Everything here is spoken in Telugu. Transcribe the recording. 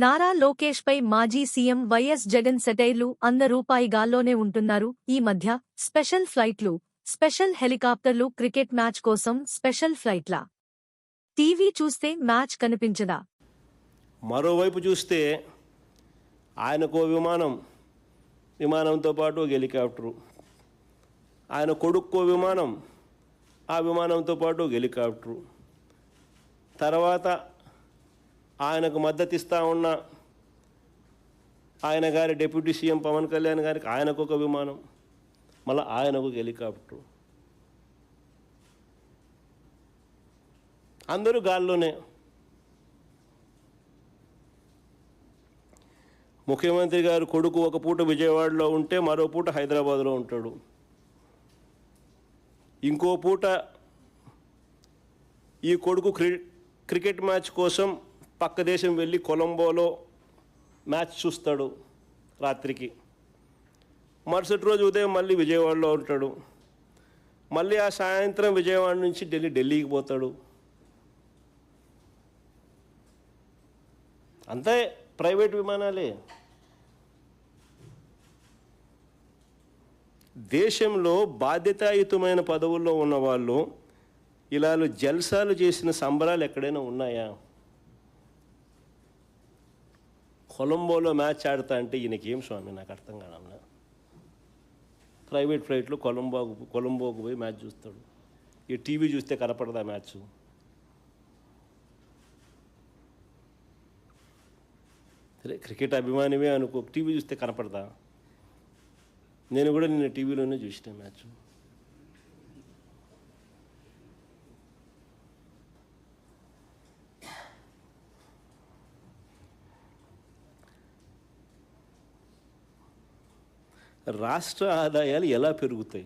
నారా లోకేష్ పై మాజీ సీఎం వైఎస్ జగన్ సెటైర్లు రూపాయి గాల్లోనే ఉంటున్నారు. ఈ మధ్య స్పెషల్ ఫ్లైట్లు, స్పెషల్ హెలికాప్టర్లు, క్రికెట్ మ్యాచ్ కోసం స్పెషల్ ఫ్లైట్లా? టీవీ చూస్తే మ్యాచ్ కనిపించదా? మరోవైపు చూస్తే ఆయనకో విమానంతో పాటు ఒక హెలికాప్టరు, ఆయన కొడుక్కో విమానం, ఆ విమానంతో పాటు ఒక హెలికాప్టరు, తర్వాత ఆయనకు మద్దతు ఇస్తూ ఉన్న ఆయన గారి డిప్యూటీ సీఎం పవన్ కళ్యాణ్ గారికి ఆయనకు ఒక విమానం, మళ్ళీ ఆయనకు ఒక హెలికాప్టరు, అందరూ గాల్లోనే. ముఖ్యమంత్రి గారు కొడుకు ఒక పూట విజయవాడలో ఉంటే మరో పూట హైదరాబాద్లో ఉంటాడు, ఇంకో పూట ఈ కొడుకు క్రికెట్ మ్యాచ్ కోసం పక్క దేశం వెళ్ళి కొలంబోలో మ్యాచ్ చూస్తాడు రాత్రికి, మరుసటి రోజు ఉదయం మళ్ళీ విజయవాడలో ఉంటాడు, మళ్ళీ ఆ సాయంత్రం విజయవాడ నుంచి ఢిల్లీకి పోతాడు. అంతే, ప్రైవేట్ విమానాలే. దేశంలో బాధ్యతాయుతమైన పదవుల్లో ఉన్నవాళ్ళు ఇలా జల్సాలు చేసిన సంబరాలు ఎక్కడైనా ఉన్నాయా? కొలంబోలో మ్యాచ్ ఆడతా అంటే ఈయనకేం స్వామి, నాకు అర్థం కాదన్నా. ప్రైవేట్ ఫ్లైట్లో కొలంబోకు పోయి మ్యాచ్ చూస్తాడు. ఈ టీవీ చూస్తే కనపడదా మ్యాచ్? సరే, క్రికెట్ అభిమానివే అనుకో, టీవీ చూస్తే కనపడదా? నేను కూడా నిన్న టీవీలోనే చూసిన మ్యాచ్. రాష్ట్ర ఆదాయాలు ఎలా పెరుగుతాయి?